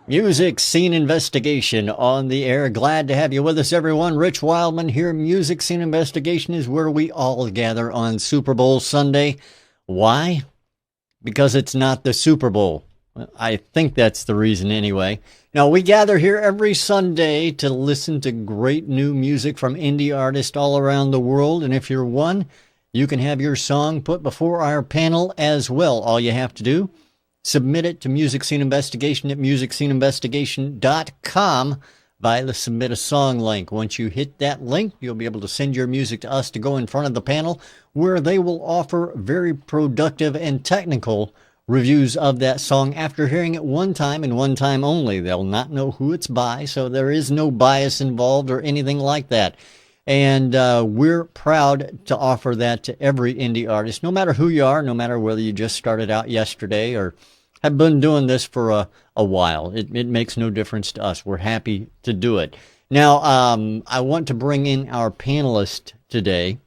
Music Scene Investigation on the air. Glad to have you with us, everyone. Rich Wildman here. Music Scene Investigation is where we all gather on Super Bowl Sunday. Why? Because it's not the Super Bowl. I think that's the reason anyway. Now, we gather here every Sunday to listen to great new music from indie artists all around the world. And if you're one, you can have your song put before our panel as well. All you have to do, submit it to Music Scene Investigation at musicsceneinvestigation.com via the Submit a Song link. Once you hit that link, you'll be able to send your music to us to go in front of the panel, where they will offer very productive and technical reviews of that song after hearing it one time and one time only. They'll not know who it's by, so there is no bias involved or anything like that. And we're proud to offer that to every indie artist, no matter who you are, no matter whether you just started out yesterday or have been doing this for a while. It makes no difference to us. We're happy to do it. Now, I want to bring in our panelist today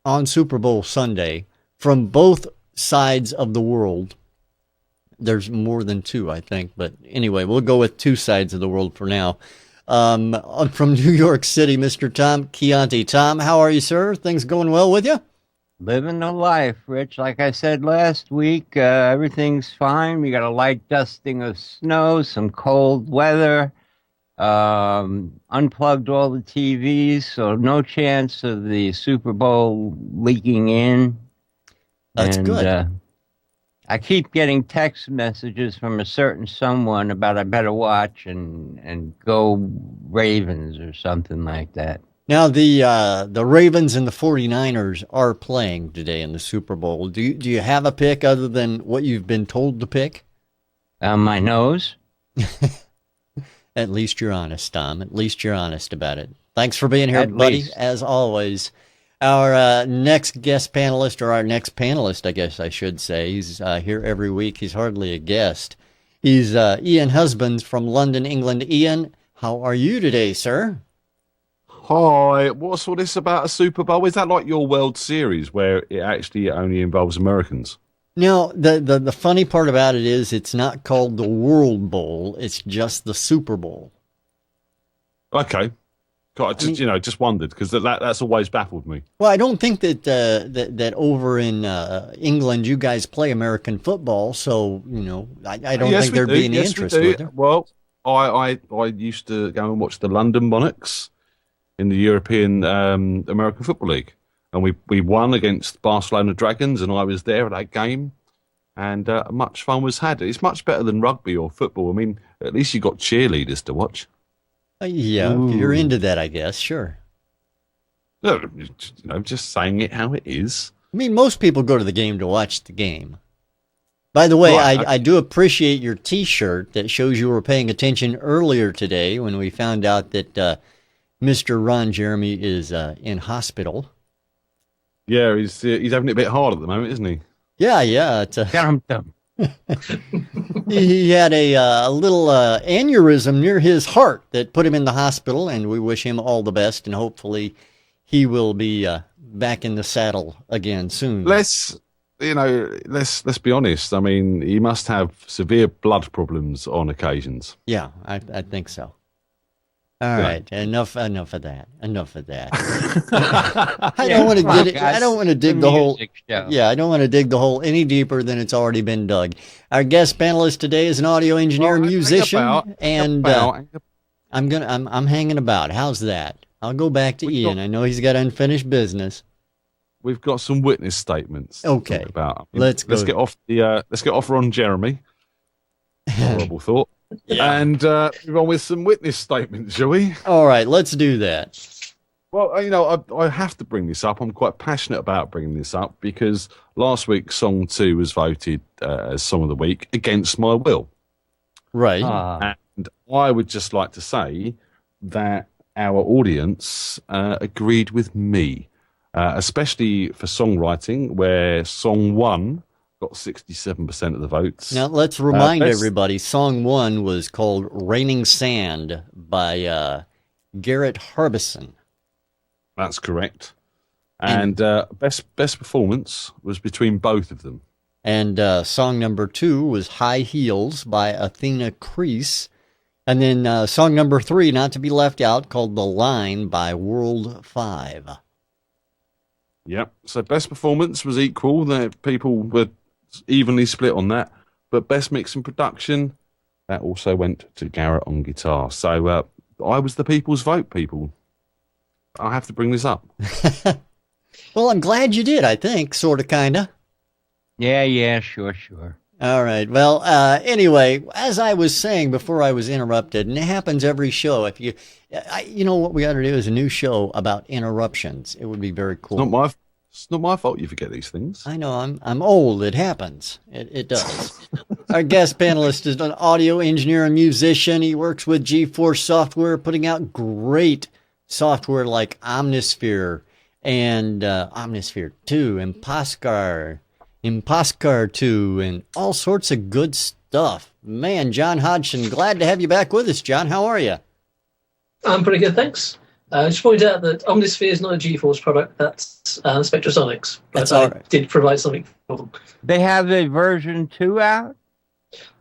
on Super Bowl Sunday from both sides of the world. There's more than two, I think. But anyway, we'll go with two sides of the world for now. From New York City, Mr. Tom Chianti. Tom, how are you, sir? Things going well with you? Living the life, Rich. Like I said last week, everything's fine. We got a light dusting of snow, some cold weather, unplugged all the TVs, so no chance of the Super Bowl leaking in. That's good. I keep getting text messages from a certain someone about I better watch and go Ravens or something like that. Now, the Ravens and the 49ers are playing today in the Super Bowl. Do you have a pick other than what you've been told to pick? My nose. At least you're honest, Tom. At least you're honest about it. Thanks for being here, At buddy, least. as always. Our next guest panelist, or our next panelist, I guess I should say. He's here every week. He's hardly a guest. He's Ian Husbands from London, England. Ian, how are you today, sir? Hi, what's all this about a Super Bowl? Is that like your World Series where it actually only involves Americans? Now, the funny part about it is it's not called the World Bowl. It's just the Super Bowl. Okay. God, just wondered because that's always baffled me. Well, I don't think that over in England you guys play American football, so I don't think there'd be any interest with it. Well, I used to go and watch the London Monarchs in the European American Football League, and we won against Barcelona Dragons, and I was there at that game, and much fun was had. It's much better than rugby or football. I mean, at least you got cheerleaders to watch. Yeah, if you're into that, I guess, sure. No, just saying it how it is. I mean, most people go to the game to watch the game. By the way, Right, I do appreciate your T-shirt that shows you were paying attention earlier today when we found out that Mr. Ron Jeremy is in hospital. Yeah, he's having it a bit hard at the moment, isn't he? Yeah. It's Dumb. He had a little aneurysm near his heart that put him in the hospital, and we wish him all the best, and hopefully he will be back in the saddle again soon. Let's be honest. I mean, he must have severe blood problems on occasions. Yeah, I think so. All right, enough of that. I don't want to get it. I don't want to dig the hole. Yeah, I don't want to dig the hole any deeper than it's already been dug. Our guest panelist today is an audio engineer, musician, and I'm hanging about. How's that? I'll go back to Ian. I know he's got unfinished business. We've got some witness statements. Okay, to talk about. let's go. Let's get off Ron Jeremy. Horrible thought. Yeah. And move on with some witness statements, shall we? All right, let's do that. Well, I have to bring this up. I'm quite passionate about bringing this up because last week, Song 2 was voted as Song of the Week against my will. Right. And I would just like to say that our audience agreed with me, especially for songwriting, where Song 1 got 67% of the votes. Now, let's remind everybody, Song 1 was called Raining Sand by Garrett Harbison. That's correct. And best performance was between both of them. And song number 2 was High Heels by Athena Crease. And then song number 3, not to be left out, called The Line by World 5. Yep. So best performance was equal. People were evenly split on that. But best mix and production, that also went to Garrett on guitar. So I was the people's vote, people. I have to bring this up. Well, I'm glad you did, I think, sort of, kind of. Yeah, sure. All right. Well, anyway, as I was saying before I was interrupted, and it happens every show. If you know what we got to do is a new show about interruptions. It would be very cool. It's not my fault you forget these things. I know. I'm old. It happens. It does. Our guest panelist is an audio engineer and musician. He works with GeForce Software, putting out great software like Omnisphere and Omnisphere 2, and Imposcar 2, and all sorts of good stuff. Man, Jon Hodgson, glad to have you back with us, John. How are you? I'm pretty good, thanks. Just point out that Omnisphere is not a GeForce product. That's Spectrasonics. But That's all right. I did provide something for them. They have a version 2 out?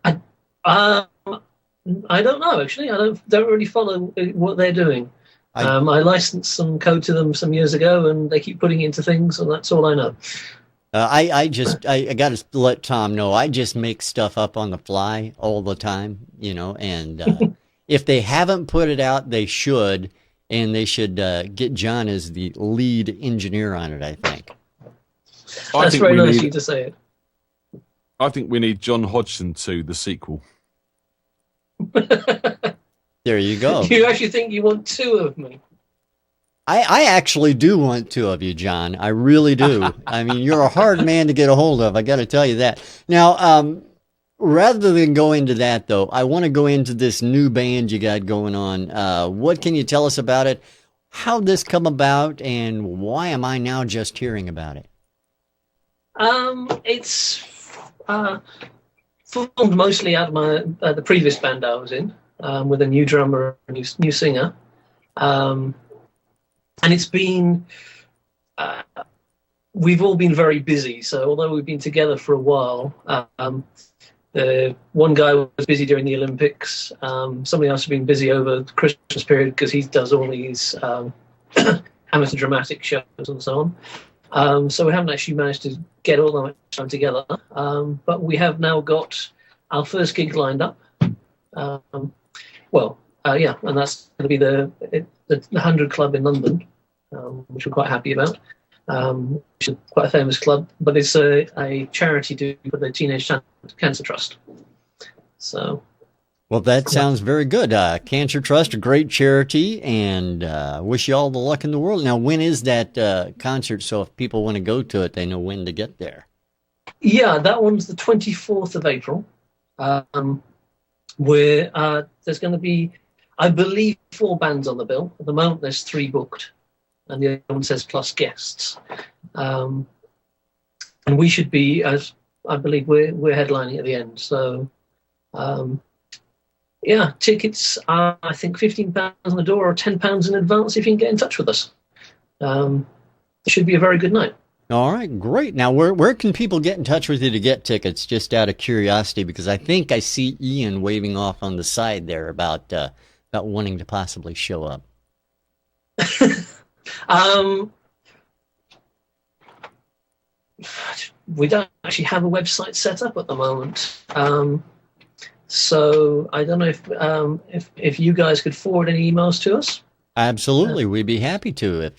I don't know, actually. I don't really follow what they're doing. I licensed some code to them some years ago, and they keep putting it into things, and that's all I know. I got to let Tom know, I just make stuff up on the fly all the time, and if they haven't put it out, they should, and they should get John as the lead engineer on it, I think. That's very nice of you to say it. I think we need Jon Hodgson 2, the sequel. There you go. You actually think you want 2 of me? I actually do want 2 of you, John. I really do. I mean, you're a hard man to get a hold of. I got to tell you that. Now, rather than go into that, though, I want to go into this new band you got going on. What can you tell us about it? How'd this come about, and why am I now just hearing about it? It's formed mostly out of the previous band I was in, with a new drummer and a new singer. And it's been, we've all been very busy. So although we've been together for a while, one guy was busy during the Olympics. Somebody else has been busy over the Christmas period because he does all these amateur dramatic shows and so on. So we haven't actually managed to get all that time together. But we have now got our first gig lined up. And that's going to be the 100 Club in London, which we're quite happy about. Which is quite a famous club, but it's a charity do for the Teenage Cancer Trust. So, well, that sounds very good. Cancer Trust, a great charity, and wish you all the luck in the world. Now, when is that concert? So if people want to go to it, they know when to get there. Yeah, that one's the 24th of April. Where there's going to be, I believe, 4 bands on the bill. At the moment, there's 3 booked, and the other one says plus guests. And we should be, as I believe, we're headlining at the end. So, tickets are, I think, £15 on the door or £10 in advance if you can get in touch with us. It should be a very good night. All right, great. Now, where can people get in touch with you to get tickets, just out of curiosity? Because I think I see Ian waving off on the side there about wanting to possibly show up. We don't actually have a website set up at the moment. So I don't know if you guys could forward any emails to us. Absolutely, we'd be happy to.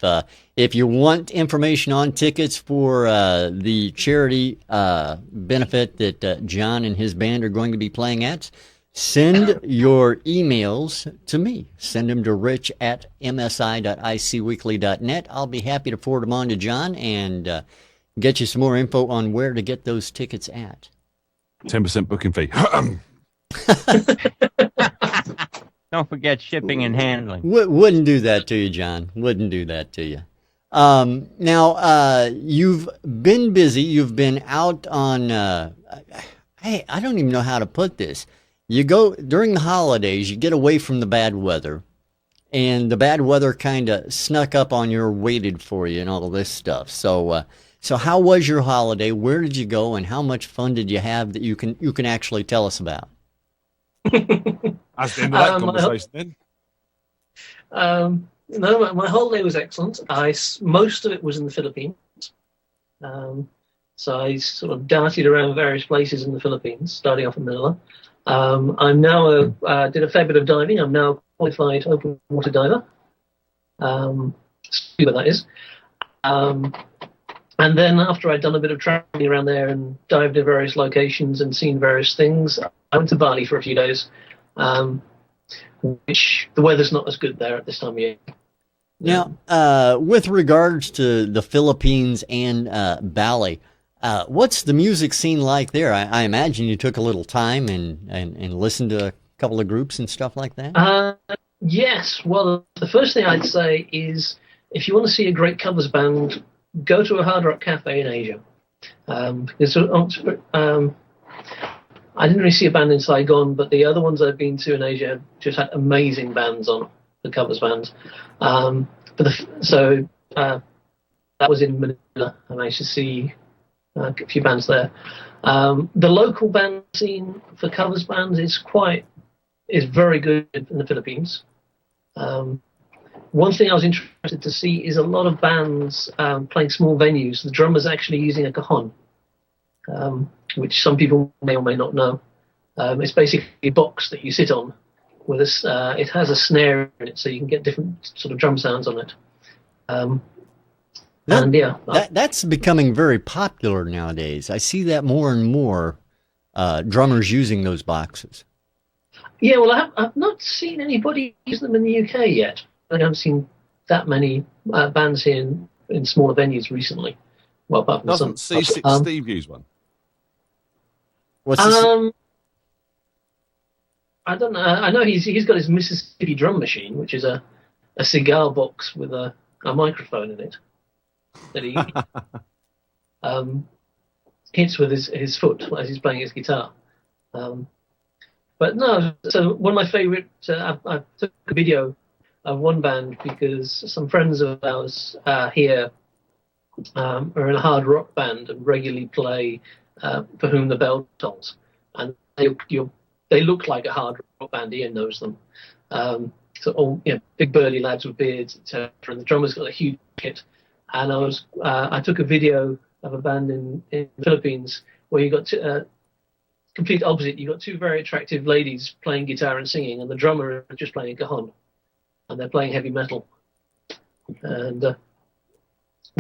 If you want information on tickets for the charity benefit that John and his band are going to be playing at, send your emails to me. Send them to rich@msi.icweekly.net. I'll be happy to forward them on to John and get you some more info on where to get those tickets at. 10% booking fee. Don't forget shipping and handling. Wouldn't do that to you, John. Wouldn't do that to you. Now, you've been busy. You've been out on, I don't even know how to put this. You go, during the holidays, you get away from the bad weather, and the bad weather kind of snuck up on you or waited for you and all this stuff. So how was your holiday? Where did you go, and how much fun did you have that you can actually tell us about? That's the end of that conversation then. No, my holiday was excellent. Most of it was in the Philippines. So I sort of darted around various places in the Philippines, starting off in Manila. I'm now did a fair bit of diving. I'm now a qualified open water diver. Scuba, that is. And then after I'd done a bit of traveling around there and dived in various locations and seen various things, I went to Bali for a few days, which the weather's not as good there at this time of year. Now, with regards to the Philippines and Bali, what's the music scene like there? I imagine you took a little time and listened to a couple of groups and stuff like that? Yes. Well, the first thing I'd say is if you want to see a great covers band, go to a hard rock cafe in Asia. Because I didn't really see a band in Saigon, but the other ones I've been to in Asia have just had amazing bands on, the covers bands. So that was in Manila. I managed to see a few bands there. The local band scene for covers bands is very good in the Philippines. One thing I was interested to see is a lot of bands playing small venues. The drummer's actually using a cajon, which some people may or may not know. It's basically a box that you sit on with it has a snare in it, so you can get different sort of drum sounds on it. That's becoming very popular nowadays. I see that more and more, drummers using those boxes. Yeah, well, I've not seen anybody use them in the UK yet. I haven't seen that many bands here in smaller venues recently. Well, apart from Doesn't C6 Steve use one? What's this? I don't know. I know he's got his Mississippi drum machine, which is a cigar box with a microphone in it that he hits with his foot as he's playing his guitar. But no, so one of my favourite, I took a video of one band because some friends of ours here are in a hard rock band and regularly play For Whom the Bell Tolls. And they look like a hard rock band. Ian knows them. So all big burly lads with beards, etc. And the drummer's got a huge kit. And I took a video of a band in the Philippines where you got complete opposite. You got two very attractive ladies playing guitar and singing, and the drummer is just playing a cajon, and they're playing heavy metal and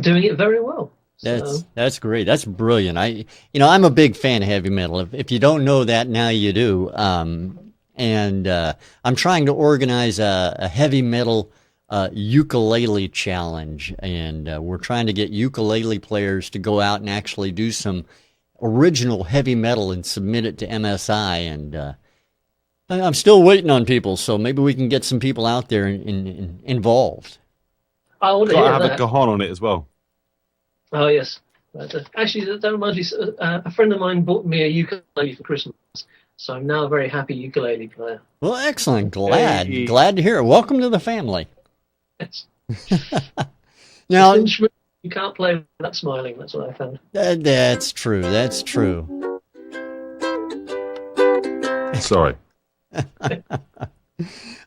doing it very well. That's great. That's brilliant. I'm a big fan of heavy metal. If you don't know that, now you do. And I'm trying to organize a heavy metal ukulele challenge, and we're trying to get ukulele players to go out and actually do some original heavy metal and submit it to MSI. And I'm still waiting on people, so maybe we can get some people out there involved. I want to have a cajon on it as well. Oh yes, actually, that reminds me. A friend of mine bought me a ukulele for Christmas, so I'm now a very happy ukulele player. Well, excellent. Glad to hear it. Welcome to the family. Yes. Now, you can't play without smiling. That's what I found. That's true. That's true. Sorry.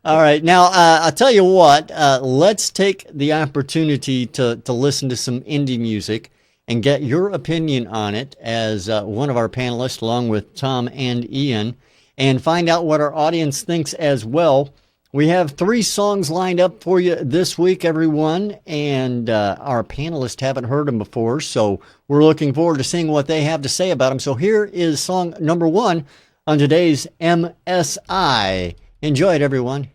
All right. Now, I'll tell you what. Let's take the opportunity to listen to some indie music and get your opinion on it as one of our panelists, along with Tom and Ian, and find out what our audience thinks as well. We have 3 songs lined up for you this week, everyone, and our panelists haven't heard them before, so we're looking forward to seeing what they have to say about them. So here is song number 1 on today's MSI. Enjoy it, everyone.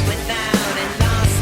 Without and lost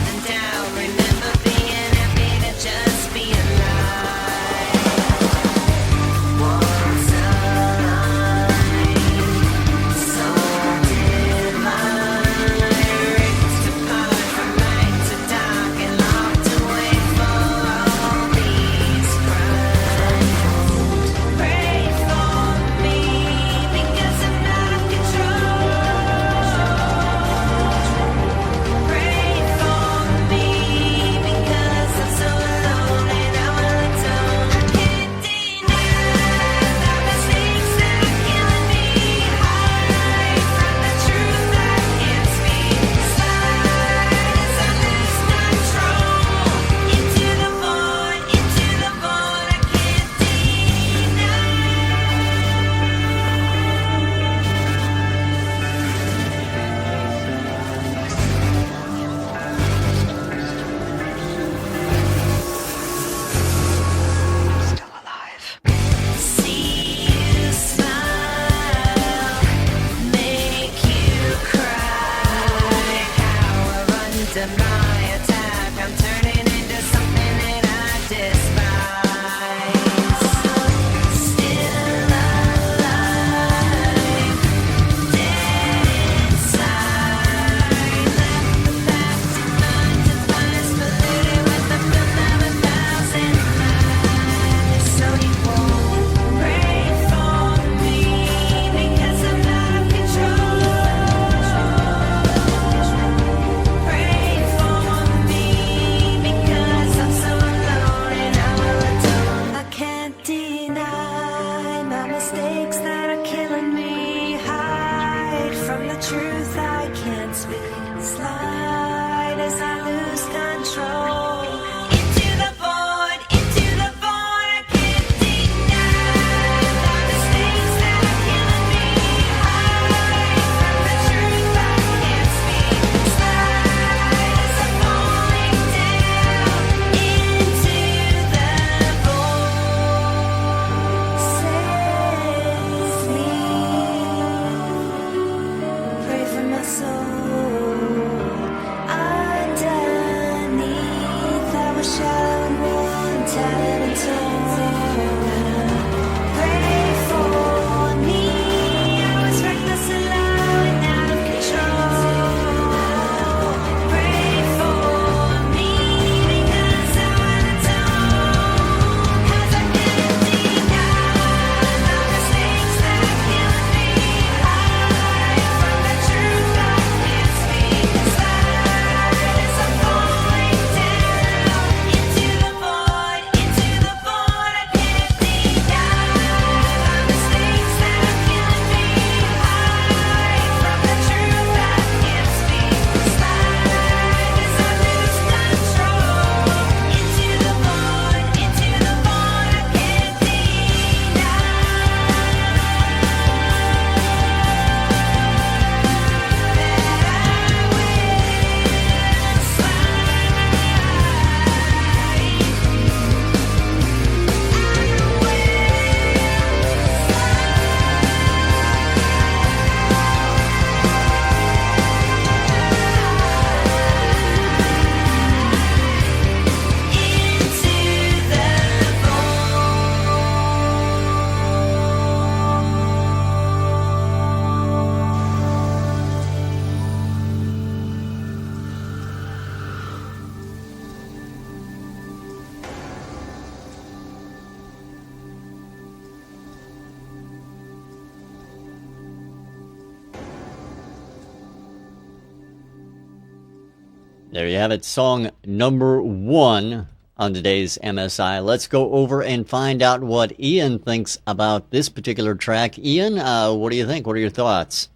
There you have it, song number 1 on today's MSI. Let's go over and find out what Ian thinks about this particular track. Ian, what do you think? What are your thoughts?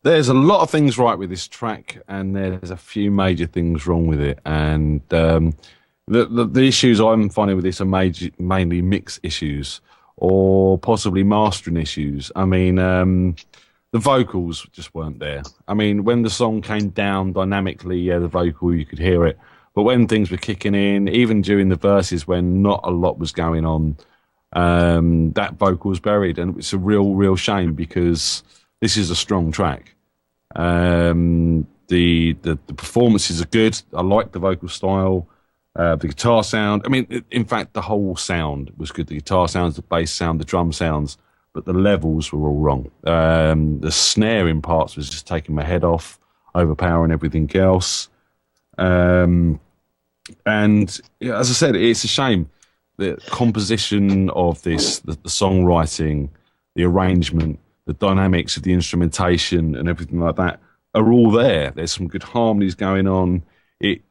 There's a lot of things right with this track, and there's a few major things wrong with it. And the issues I'm finding with this are mainly mix issues or possibly mastering issues. I mean, the vocals just weren't there. I mean, when the song came down dynamically, yeah, the vocal, you could hear it. But when things were kicking in, even during the verses when not a lot was going on, that vocal was buried. And it's a real shame because this is a strong track. The performances are good. I like the vocal style, the guitar sound. I mean, in fact, the whole sound was good. The guitar sounds, the bass sound, the drum sounds, but the levels were all wrong. The snaring parts was just taking my head off, overpowering everything else. And yeah, as I said, it's a shame. The composition of this, the songwriting, the arrangement, the dynamics of the instrumentation and everything like that are all there. There's some good harmonies going on.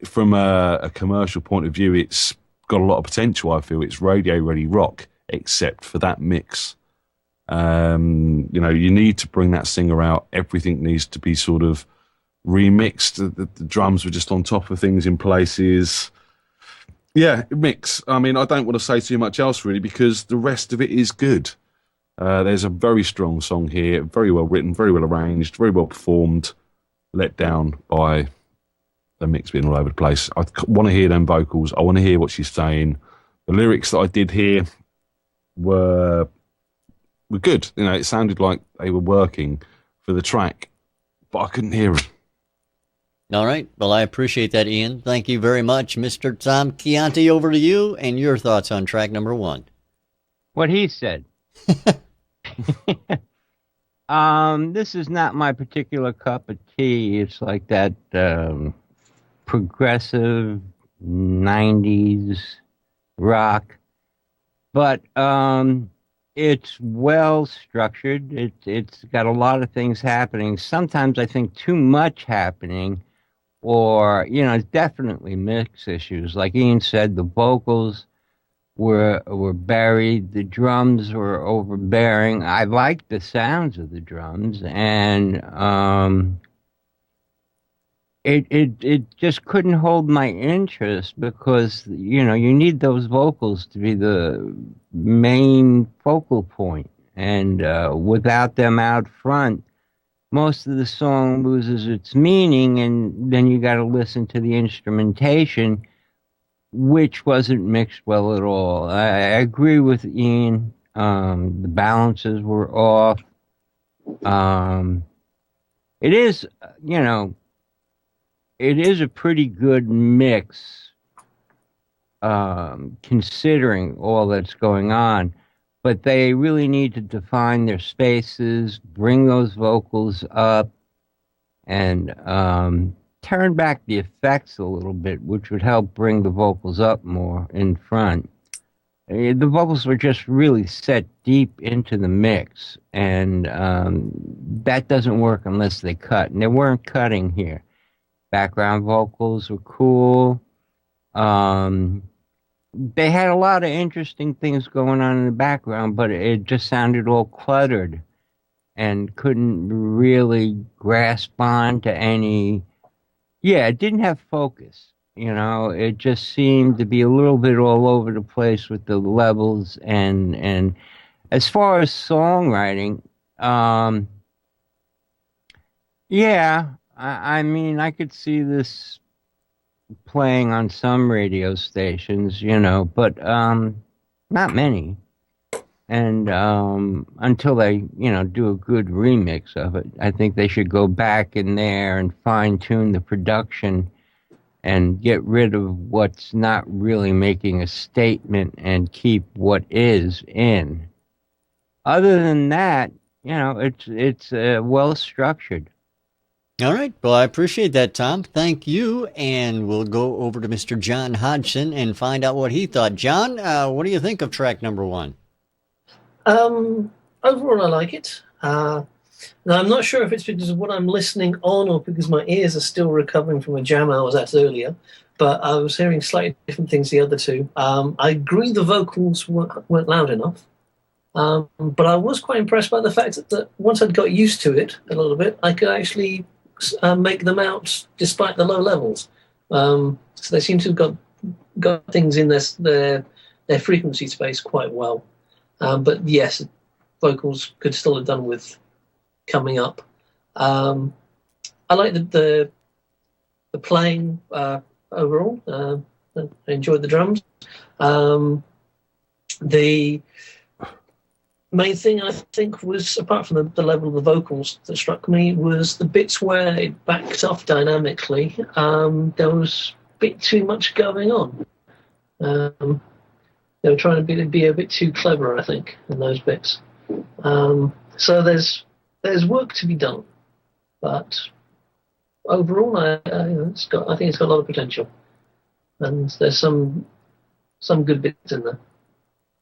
From a commercial point of view, it's got a lot of potential, I feel. It's radio-ready rock, except for that mix. You know, you need to bring that singer out. Everything needs to be sort of remixed. The drums were just on top of things in places. Yeah, mix. I mean, I don't want to say too much else really because the rest of it is good. There's a very strong song here, very well written, very well arranged, very well performed, let down by the mix being all over the place. I want to hear them vocals. I want to hear what she's saying. The lyrics that I did hear were good. You know, it sounded like they were working for the track, but I couldn't hear them. All right. Well, I appreciate that, Ian. Thank you very much. Mr. Tom Chianti, over to you and your thoughts on track number 1. What he said. This is not my particular cup of tea. It's like that progressive 90s rock. But it's well structured. It's got a lot of things happening. Sometimes I think too much happening, or, definitely mix issues. Like Ian said, the vocals were buried, the drums were overbearing. I liked the sounds of the drums, and it just couldn't hold my interest because you need those vocals to be the main focal point, and without them out front, most of the song loses its meaning, and then you got to listen to the instrumentation, which wasn't mixed well at all. I agree with Ian. The balances were off. It is, it is a pretty good mix, considering all that's going on. But they really need to define their spaces, bring those vocals up, and turn back the effects a little bit, which would help bring the vocals up more in front. The vocals were just really set deep into the mix, and that doesn't work unless they cut. And they weren't cutting here. Background vocals were cool. They had a lot of interesting things going on in the background, but it just sounded all cluttered and couldn't really grasp on to any... Yeah, it didn't have focus. It just seemed to be a little bit all over the place with the levels. And as far as songwriting, yeah, I mean, I could see this playing on some radio stations, but not many. And until they, do a good remix of it, I think they should go back in there and fine-tune the production and get rid of what's not really making a statement and keep what is in. Other than that, it's well-structured. All right. Well, I appreciate that, Tom. Thank you. And we'll go over to Mr. Jon Hodgson and find out what he thought. John, what do you think of track number 1? Overall, I like it. Now, I'm not sure if it's because of what I'm listening on or because my ears are still recovering from a jam I was at earlier, but I was hearing slightly different things the other two. I agree the vocals weren't loud enough, but I was quite impressed by the fact that once I'd got used to it a little bit, I could actually make them out despite the low levels. So they seem to have got things in their frequency space quite well. But yes, vocals could still have done with coming up. I like the playing overall. I enjoyed the drums. The main thing I think was, apart from the level of the vocals that struck me, was the bits where it backed off dynamically. There was a bit too much going on. They were trying to be a bit too clever, I think, in those bits. So there's work to be done, but overall, I think it's got a lot of potential, and there's some good bits in there.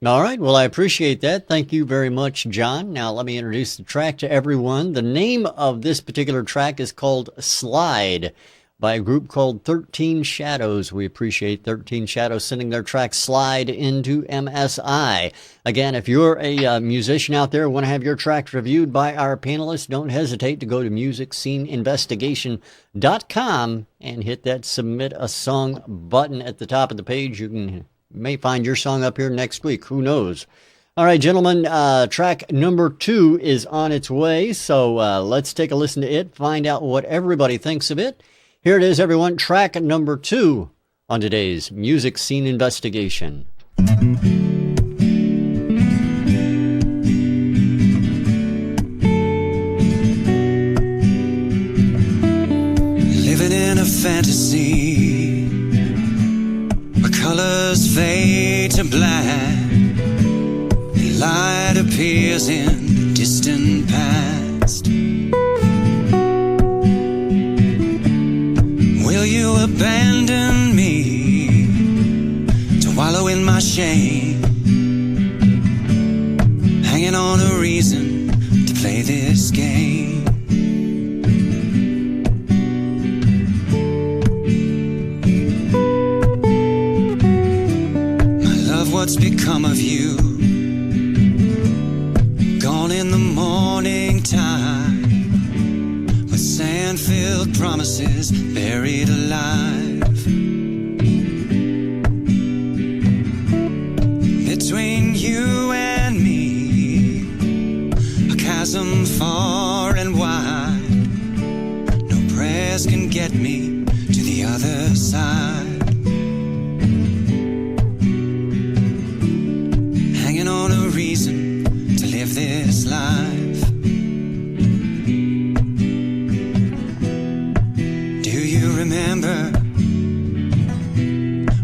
All right. Well, I appreciate that. Thank you very much, John. Now, let me introduce the track to everyone. The name of this particular track is called Slide by a group called 13 Shadows. We appreciate 13 Shadows sending their track Slide into MSI. Again, if you're a musician out there and want to have your track reviewed by our panelists, don't hesitate to go to musicsceneinvestigation.com and hit that Submit a Song button at the top of the page. You may find your song up here next week. Who knows? All right, gentlemen, track number 2 is on its way, so let's take a listen to it, find out what everybody thinks of it. Here it is, everyone, track number 2 on today's Music Scene Investigation. Living in a fantasy where colors fade to black and light appears in the distant past. Will you abandon me to wallow in my shame, hanging on a reason to play this game? What's become of you? Gone in the morning time, with sand-filled promises buried alive. Between you and me, a chasm far and wide. No prayers can get me to the other side. This life. Do you remember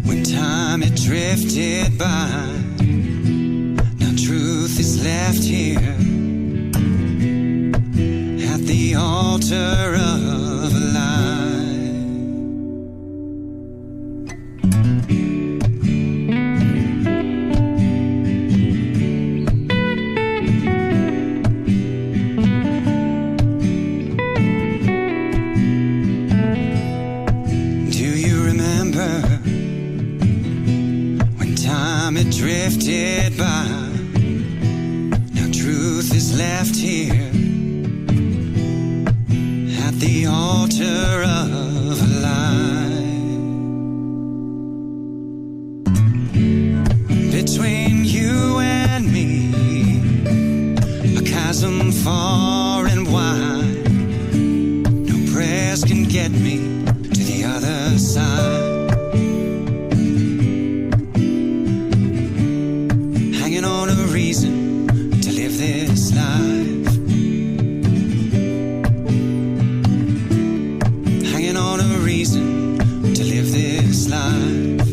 when time had drifted by? Now truth is left here at the altar of a lie. Drifted by. Now truth is left here at the altar of a lie. Between you and me, a chasm far and wide. No prayers can get me to the other side. To live this life, hanging on a reason to live this life,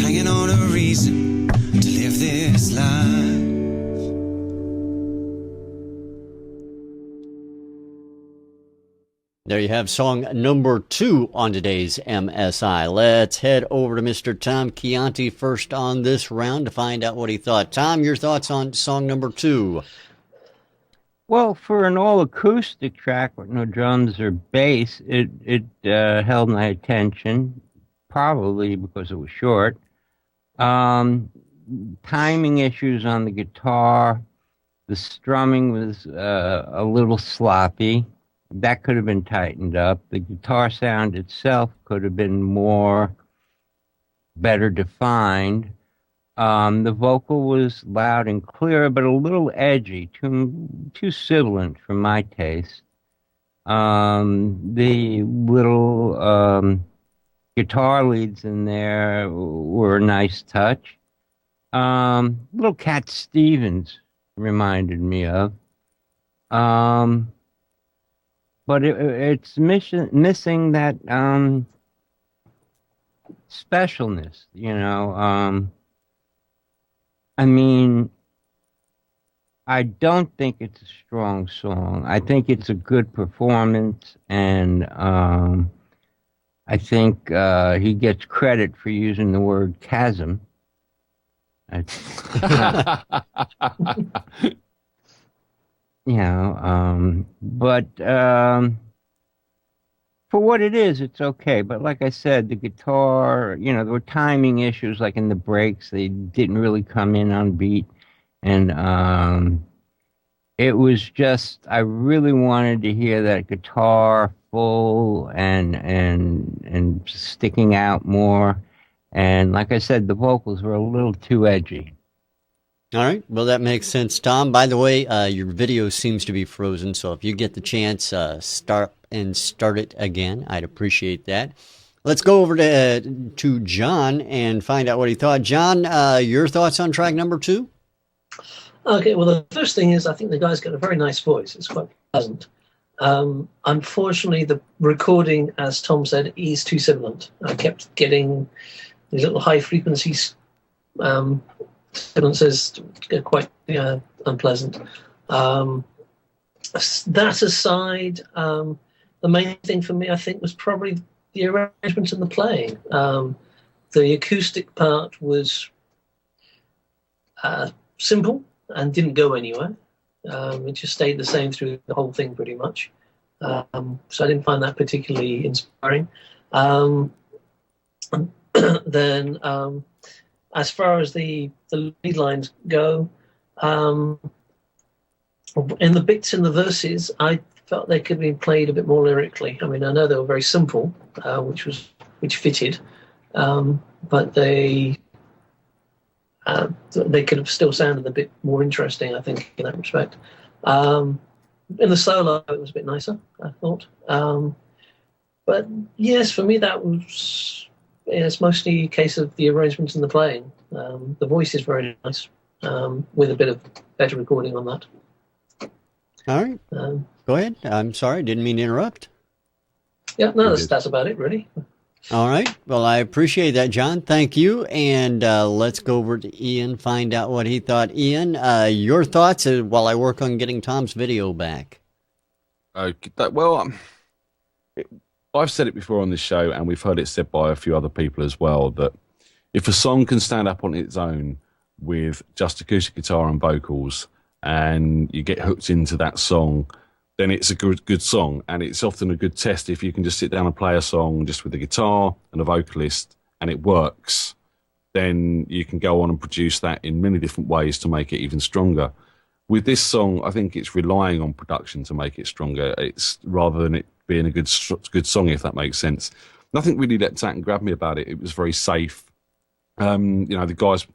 hanging on a reason to live this life. There you have song number 2 on today's MSI. Let's head over to Mr. Tom Chianti first on this round to find out what he thought. Tom, your thoughts on song number 2? Well, for an all-acoustic track with no drums or bass, it held my attention, probably because it was short. Timing issues on the guitar, the strumming was a little sloppy. That could have been tightened up. The guitar sound itself could have been better defined. The vocal was loud and clear, but a little edgy, too sibilant for my taste. The little guitar leads in there were a nice touch. Little Cat Stevens reminded me of. But it's missing that specialness, you know. I mean, I don't think it's a strong song. I think it's a good performance, and I think he gets credit for using the word chasm. You know, but for what it is, it's okay. But like I said, the guitar, you know, there were timing issues, like in the breaks, they didn't really come in on beat. And it was just, I really wanted to hear that guitar full and sticking out more. And like I said, the vocals were a little too edgy. All right. Well, that makes sense, Tom. By the way, your video seems to be frozen, so if you get the chance, start it again. I'd appreciate that. Let's go over to John and find out what he thought. John, your thoughts on track number 2? Okay, well, the first thing is I think the guy's got a very nice voice. It's quite pleasant. Unfortunately, the recording, as Tom said, is too sibilant. I kept getting these little high frequency sibilances, quite unpleasant. That aside, the main thing for me, I think, was probably the arrangement and the playing. The acoustic part was simple and didn't go anywhere. It just stayed the same through the whole thing pretty much. So I didn't find that particularly inspiring. Then as far as the lead lines go, in the bits in the verses, I felt they could be played a bit more lyrically. I mean, I know they were very simple, which fitted, but they could have still sounded a bit more interesting, I think, in that respect. In the solo, it was a bit nicer, I thought. But yes, for me, it's mostly a case of the arrangements and the playing. The voice is very nice, with a bit of better recording on that. All right. Go ahead. I'm sorry, didn't mean to interrupt. Yeah, no, that's about it, really. All right. Well, I appreciate that, John. Thank you. And let's go over to Ian, find out what he thought. Ian, your thoughts while I work on getting Tom's video back. Well, I've said it before on this show, and we've heard it said by a few other people as well, that if a song can stand up on its own with just acoustic guitar and vocals, and you get hooked into that song, then it's a good song. And it's often a good test if you can just sit down and play a song just with a guitar and a vocalist and it works, then you can go on and produce that in many different ways to make it even stronger. With this song, I think it's relying on production to make it stronger. It's rather than it being a good song, if that makes sense. Nothing really leapt out and grabbed me about it. It was very safe. The guy's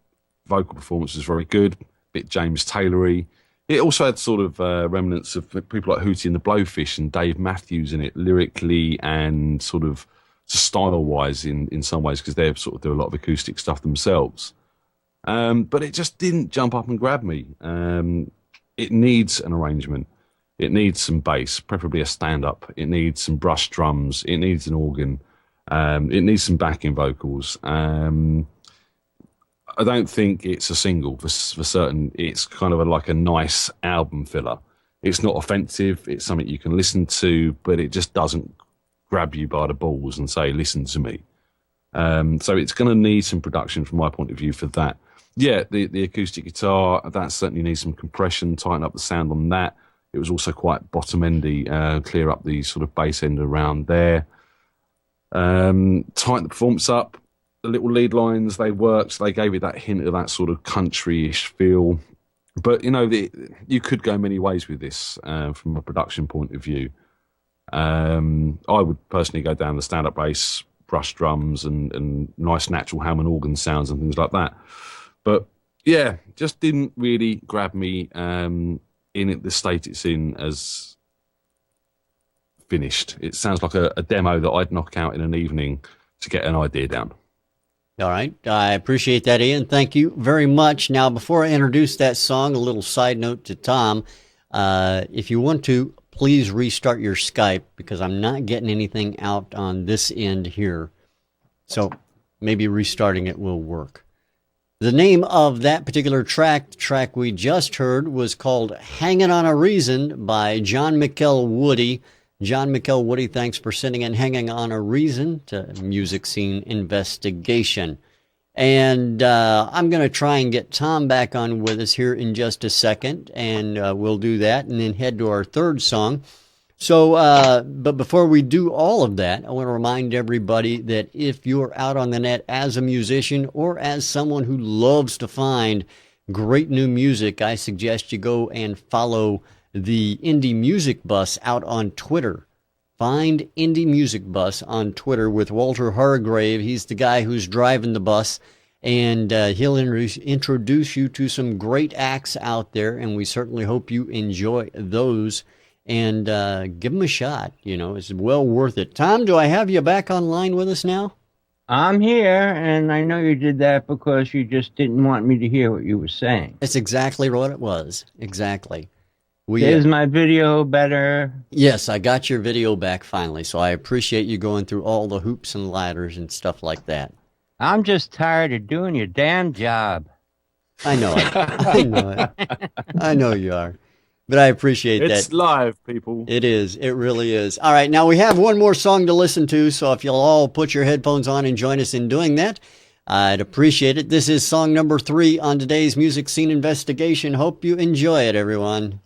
vocal performance was very good, a bit James Taylory. It also had sort of remnants of people like Hootie and the Blowfish and Dave Matthews in it, lyrically and sort of style-wise in some ways, because they sort of do a lot of acoustic stuff themselves. But it just didn't jump up and grab me. It needs an arrangement. It needs some bass, preferably a stand-up. It needs some brush drums. It needs an organ. It needs some backing vocals. I don't think it's a single for certain. It's kind of like a nice album filler. It's not offensive. It's something you can listen to, but it just doesn't grab you by the balls and say, listen to me. So it's going to need some production from my point of view for that. Yeah, the acoustic guitar, that certainly needs some compression, tighten up the sound on that. It was also quite bottom-endy, clear up the sort of bass end around there. Tighten the performance up. The little lead lines, they worked. They gave it that hint of that sort of country-ish feel. But, you could go many ways with this from a production point of view. I would personally go down the stand-up bass, brush drums, and nice natural Hammond organ sounds and things like that. But, yeah, just didn't really grab me in the state it's in as finished. It sounds like a demo that I'd knock out in an evening to get an idea down. All right. I appreciate that, Ian. Thank you very much. Now, before I introduce that song, a little side note to Tom. If you want to, please restart your Skype because I'm not getting anything out on this end here. So maybe restarting it will work. The name of that particular track, the track we just heard, was called Hanging on a Reason by Jon-Mikel Woody. Jon-Mikel Woody, thanks for sending in Hanging on a Reason to Music Scene Investigation. And I'm going to try and get Tom back on with us here in just a second, and we'll do that and then head to our third song. So, but before we do all of that, I want to remind everybody that if you're out on the net as a musician or as someone who loves to find great new music, I suggest you go and follow the Indie Music Bus out on Twitter. Find Indie Music Bus on Twitter with Walter Hargrave. He's the guy who's driving the bus, and he'll introduce you to some great acts out there, and we certainly hope you enjoy those. And give them a shot. It's well worth it. Tom, do I have you back online with us now? I'm here, and I know you did that because you just didn't want me to hear what you were saying. That's exactly what it was. Exactly. Is my video better? Yes, I got your video back finally, so I appreciate you going through all the hoops and ladders and stuff like that. I'm just tired of doing your damn job. I know it. I know it. I know you are. But I appreciate that. It's live, people. It is. It really is. All right, now we have one more song to listen to, so if you'll all put your headphones on and join us in doing that, I'd appreciate it. This is song number 3 on today's Music Scene Investigation. Hope you enjoy it, everyone.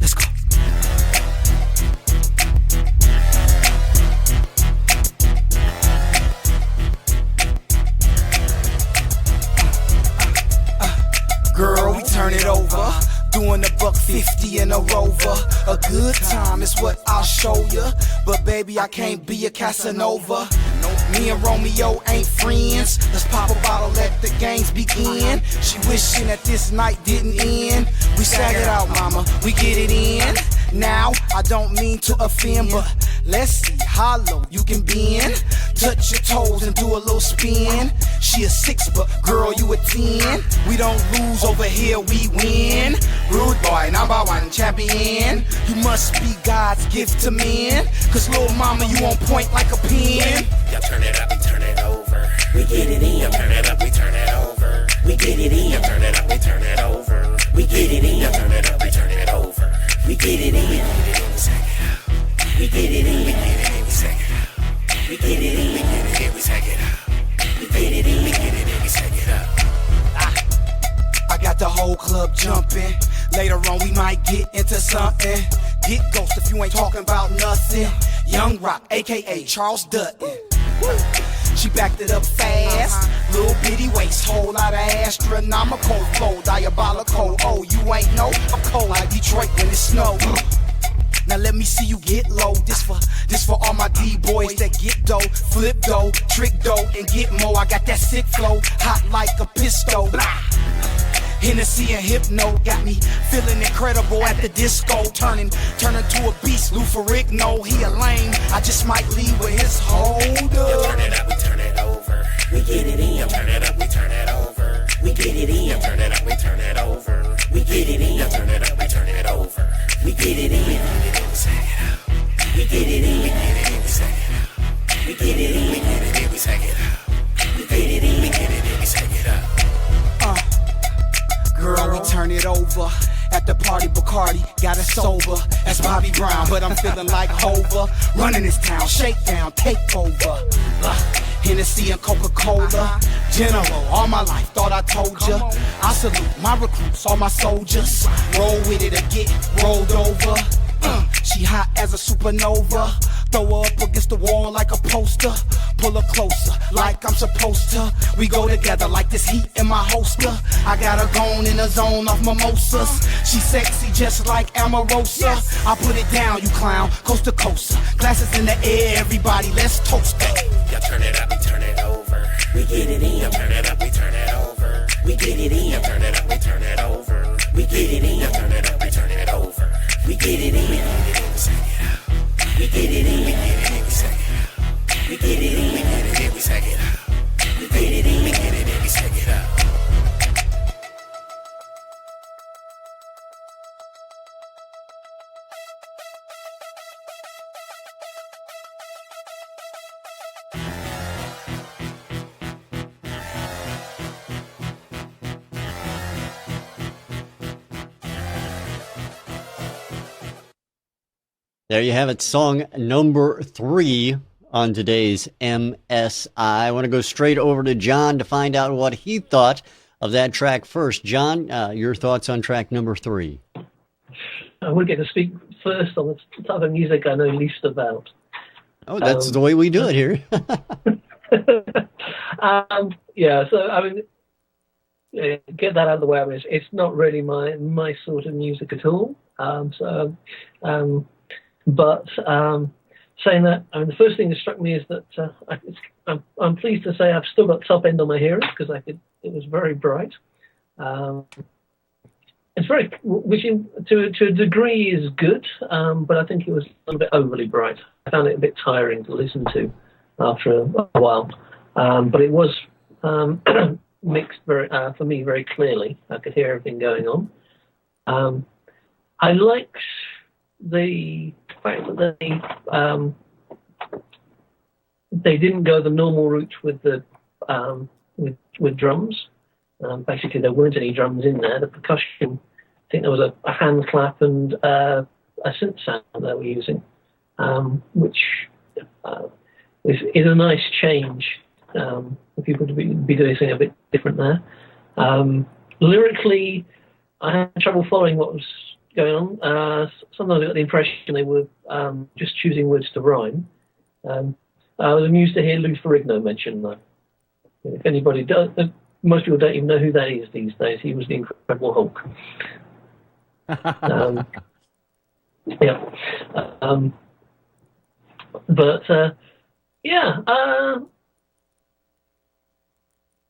Let's go. Girl, we turn it over. Doing a $150 in a Rover. A good time is what I'll show you. But baby, I can't be a Casanova. Me and Romeo ain't friends. Let's pop a bottle, let the games begin. She wishing that this night didn't end. We sag it out, mama, we get it in. Now, I don't mean to offend, but let's see how low you can bend. Touch your toes and do a little spin. She a 6, but girl, you a 10. We don't lose over here, we win. Rude boy, #1 champion. You must be God's gift to men. Cause little mama, you on point like a pen. Y'all turn it up, we turn it over. We get it in. Y'all turn it up, we turn it over. We get it in. Y'all turn it up, we turn it over. We get it in. Y'all turn it up, we turn it over. We get it in. We get it in, we sag it out. We get it in. We get it in, we sag it out. We get it in. We get it in, we sag it out. We get it in. We get it in, we sag it out. I got the whole club jumping. Later on we might get into something. Get ghost if you ain't talking about nothing. YoungRocc, aka Charles Dutton. She backed it up fast. Little bitty waist, whole lot of astronomical flow, diabolical. Oh, you ain't know? I'm cold like Detroit when it snow. Now let me see you get low. This for all my D-boys that get dough, flip dough, trick dough, and get more. I got that sick flow, hot like a pistol. Blah. Hennessy and Hypno got me feeling incredible at the disco. Turning to a beast, Lou Ferrigno. He a lame, I just might leave with his hold up. Turn it up, we turn it over. We get it in. Turn it up, we turn it over. We get it in. Turn it up, we turn it over. We get it in. Turn it up, we turn it over. We get it in. We get it in, we sag it out. We get it in. We get it in, we sag it out. We get it in. We get it in, we sag it out. We get it in. We get it in, we sag it out. Girl, we turn it over. At the party, Bacardi got us sober. That's Bobby Brown, but I'm feeling like Hova. Running this town, shakedown, take over. Hennessy and Coca-Cola. General, all my life, thought I told ya. I salute my recruits, all my soldiers. Roll with it or get rolled over. She hot as a supernova. Throw her up against the wall like a poster. Pull her closer like I'm supposed to. We go together like this heat in my holster. I got her gone in a zone of mimosas. She sexy just like Amarosa. I put it down, you clown, coast to coast. Glasses in the air, everybody, let's toast it. Y'all turn it up, we turn it over. We get it in. Y'all turn it up, we turn it over. We get it in. Y'all turn it up, we turn it over. We get it in. Y'all turn it up, we turn it over. We get it in. We get it in, we sag it out. We get it in. We get it in, we sag it out. We get it in. We get it in, we sag it out. We get it in. We get it in, we sag it out. There you have it, song number 3 on today's MSI. I want to go straight over to John to find out what he thought of that track first. John, your thoughts on track number 3? I would get to speak first on the type of music I know least about. Oh, that's the way we do it here. Yeah, so I mean, get that out of the way. I mean, it's not really my sort of music at all. But saying that, I mean, the first thing that struck me is that I'm pleased to say I've still got top end on my hearing because it was very bright. It's very, which to a degree is good, but I think it was a little bit overly bright. I found it a bit tiring to listen to after a while. But it was mixed very, for me very clearly. I could hear everything going on. I liked the fact that they didn't go the normal route with the with drums. Basically, there weren't any drums in there. The percussion, I think there was a hand clap and a synth sound they were using, which is a nice change for people to be doing something a bit different there. Lyrically, I had trouble following what was going on. Sometimes I got the impression they were just choosing words to rhyme. I was amused to hear Lou Ferrigno mentioned that. If anybody does, most people don't even know who that is these days. He was the Incredible Hulk. Yeah.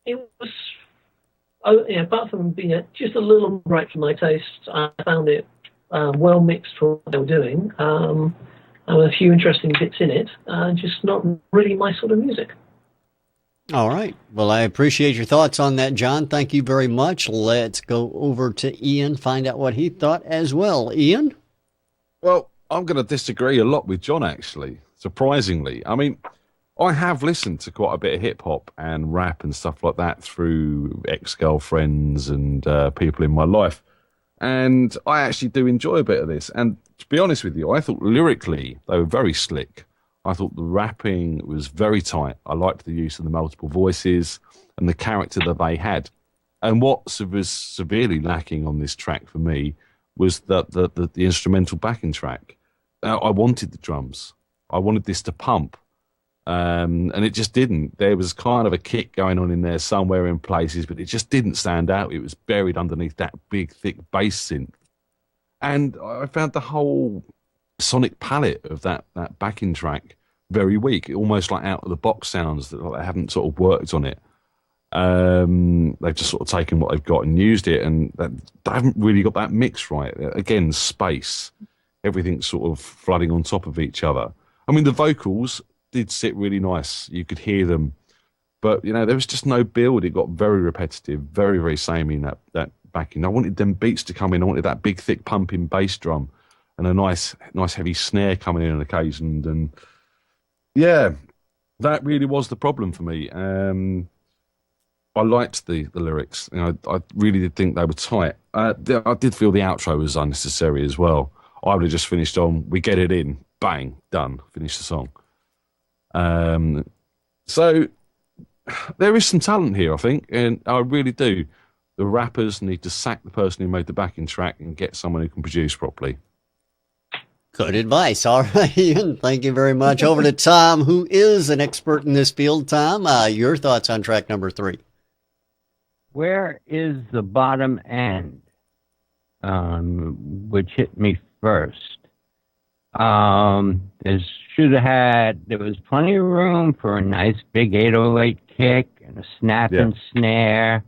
It was, apart from being just a little bright for my taste, I found it well mixed for what they were doing. And a few interesting bits in it, just not really my sort of music. All right. Well, I appreciate your thoughts on that, John. Thank you very much. Let's go over to Ian, find out what he thought as well. Ian? Well, I'm going to disagree a lot with John, actually, surprisingly. I mean, I have listened to quite a bit of hip-hop and rap and stuff like that through ex-girlfriends and people in my life. And I actually do enjoy a bit of this. And to be honest with you, I thought lyrically they were very slick. I thought the rapping was very tight. I liked the use of the multiple voices and the character that they had. And what was severely lacking on this track for me was the instrumental backing track. I wanted the drums. I wanted this to pump. And it just didn't. There was kind of a kick going on in there somewhere in places, but it just didn't stand out. It was buried underneath that big, thick bass synth. And I found the whole sonic palette of that backing track very weak, almost like out of the box sounds that they haven't sort of worked on it. They've just sort of taken what they've got and used it, and they haven't really got that mix right. Again, space, everything's sort of flooding on top of each other. I mean, the vocals did sit really nice. You could hear them, but there was just no build. It got very repetitive, very, very samey in that backing. I wanted them beats to come in. I wanted that big, thick pumping bass drum and a nice heavy snare coming in on occasion. And yeah, that really was the problem for me. I liked the lyrics. I really did think they were tight. I did feel the outro was unnecessary as well. I would have just finished on, we get it in, bang, done, finish the song. So there is some talent here, I think, and I really do. The rappers need to sack the person who made the backing track and get someone who can produce properly. Good advice. All right, Ian. Thank you very much. Over to Tom, who is an expert in this field. Tom, your thoughts on track number 3? Where is the bottom end? Which hit me first. There was plenty of room for a nice big 808 kick and a snapping snare.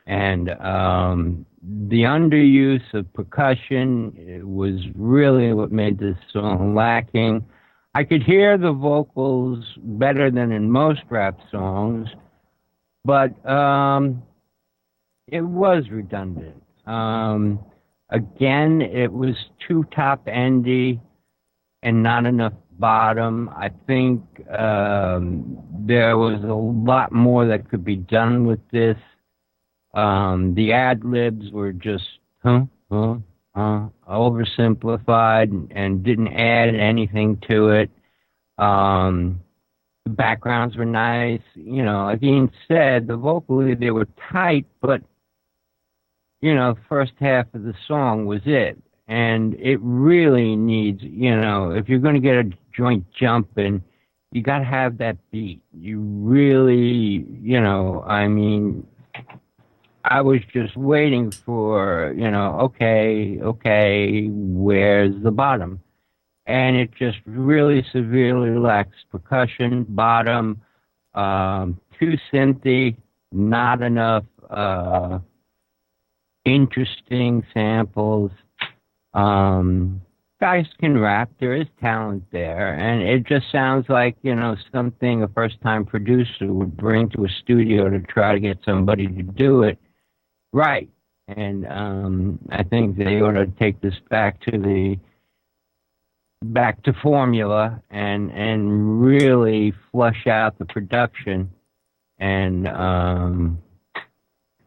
And the underuse of percussion was really what made this song lacking. I could hear the vocals better than in most rap songs, but it was redundant. Again, it was too top-endy and not enough bottom. I think there was a lot more that could be done with this. The ad-libs were just oversimplified and didn't add anything to it. The backgrounds were nice. Like Ian said, the vocally they were tight, but first half of the song was it. And it really needs, if you're going to get a joint jumping, you got to have that beat. You really, I was just waiting for, okay, where's the bottom? And it just really severely lacks percussion, bottom, too synthy, not enough interesting samples. Guys can rap. There is talent there, and it just sounds like something a first-time producer would bring to a studio to try to get somebody to do it right. And I think they ought to take this back to formula and really flush out the production. And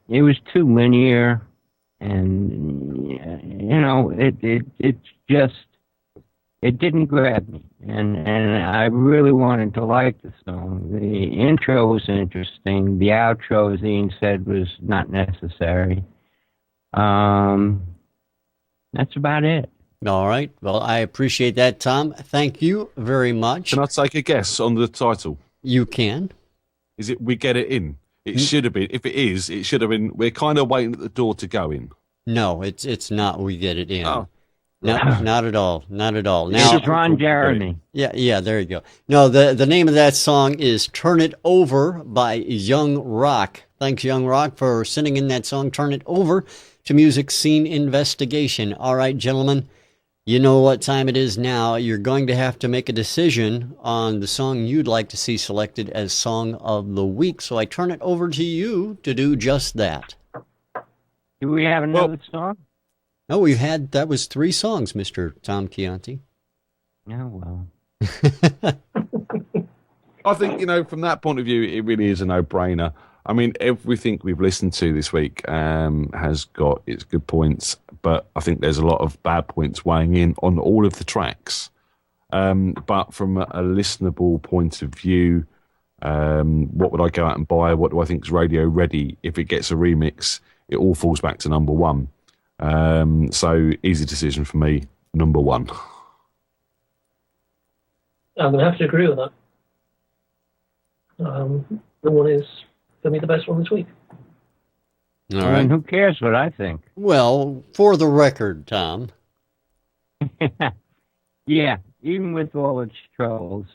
it was too linear, and it didn't grab me, and I really wanted to like the song. The intro was interesting. The outro, as Ian said, was not necessary. That's about it. All right. Well, I appreciate that, Tom. Thank you very much. Can I take a guess on the title? You can. Is it We Get It In? It should have been. If it is, it should have been. We're kind of waiting at the door to go in. No, it's not We Get It In. Oh. No, not at all. Not at all. Now, It's Ron Jeremy. Yeah, there you go. No, the name of that song is Turn It Over by YoungRocc. Thanks, YoungRocc, for sending in that song, Turn It Over, to Music Scene Investigation. All right, gentlemen, you know what time it is now. You're going to have to make a decision on the song you'd like to see selected as Song of the Week. So I turn it over to you to do just that. Do we have another song? No, that was 3 songs, Mr. Tom Chianti. Oh, well. I think, from that point of view, it really is a no-brainer. I mean, everything we've listened to this week has got its good points, but I think there's a lot of bad points weighing in on all of the tracks. But from a listenable point of view, what would I go out and buy? What do I think is radio ready? If it gets a remix, it all falls back to number 1. So easy decision for me, number 1. I'm going to have to agree with that. The one is, for me, the best one this week. All right. And who cares what I think? Well, for the record, Tom. Yeah, even with all its troubles,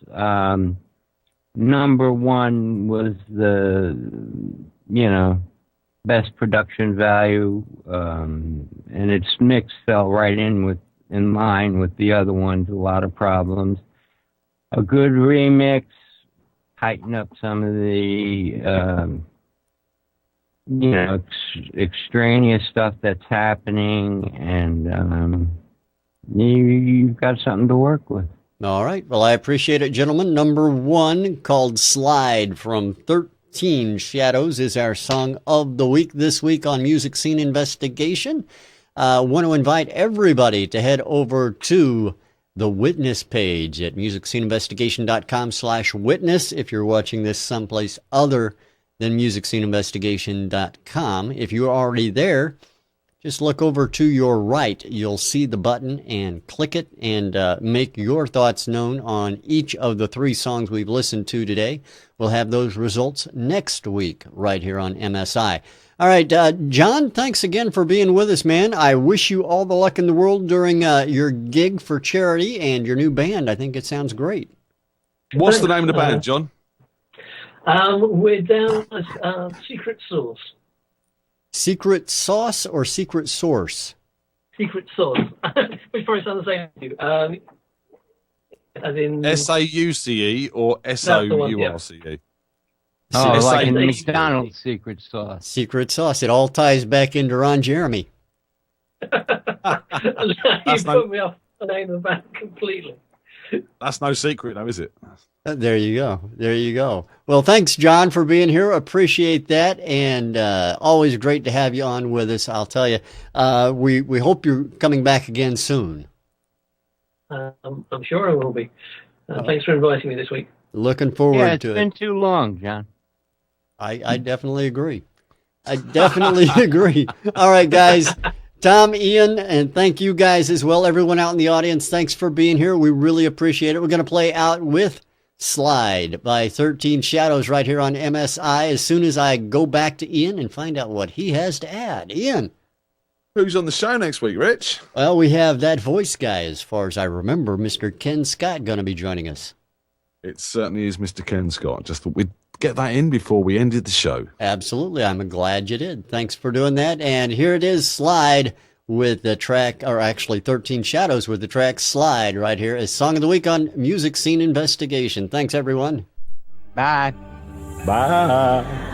number 1 was the, best production value, and its mix fell right in line with the other ones. A lot of problems. A good remix, tighten up some of the extraneous stuff that's happening, and you've got something to work with. All right. Well, I appreciate it, gentlemen. Number 1, called Slide from 13 Shadows, is our song of the week this week on Music Scene Investigation. Want to invite everybody to head over to the Witness page at musicsceneinvestigation.com/witness if you're watching this someplace other than musicsceneinvestigation.com. If you're already there, just look over to your right. You'll see the button and click it and make your thoughts known on each of the 3 songs we've listened to today. We'll have those results next week right here on MSI. All right, John, thanks again for being with us, man. I wish you all the luck in the world during your gig for charity and your new band. I think it sounds great. What's the name of the band, John? We're down as Secret Sauce. Secret Sauce or Secret Source? Secret Sauce. Which probably sounds the same to you. As in... SAUCE or SOURCE? Oh, like in SAUCE. McDonald's secret sauce. Secret Sauce. It all ties back into Ron Jeremy. You put me off the name of the band completely. That's no secret, though, is it? There you go. There you go. Well, thanks, John, for being here. Appreciate that. And always great to have you on with us. I'll tell you, we hope you're coming back again soon. I'm sure I will be. Thanks for inviting me this week. Looking forward to it. It's been too long, John. I definitely agree. I definitely agree. All right, guys. Tom, Ian, and thank you guys as well. Everyone out in the audience, thanks for being here. We really appreciate it. We're going to play out with Slide by 13 Shadows right here on MSI as soon as I go back to Ian and find out what he has to add. Ian. Who's on the show next week, Rich? Well, we have that voice guy, as far as I remember, Mr. Ken Scott, going to be joining us. It certainly is Mr. Ken Scott. Just thought we'd get that in before we ended the show. Absolutely. I'm glad you did. Thanks for doing that. And here it is, Slide, with the track, or actually 13 Shadows with the track Slide right here as Song of the Week on Music Scene Investigation. Thanks, everyone. Bye. Bye.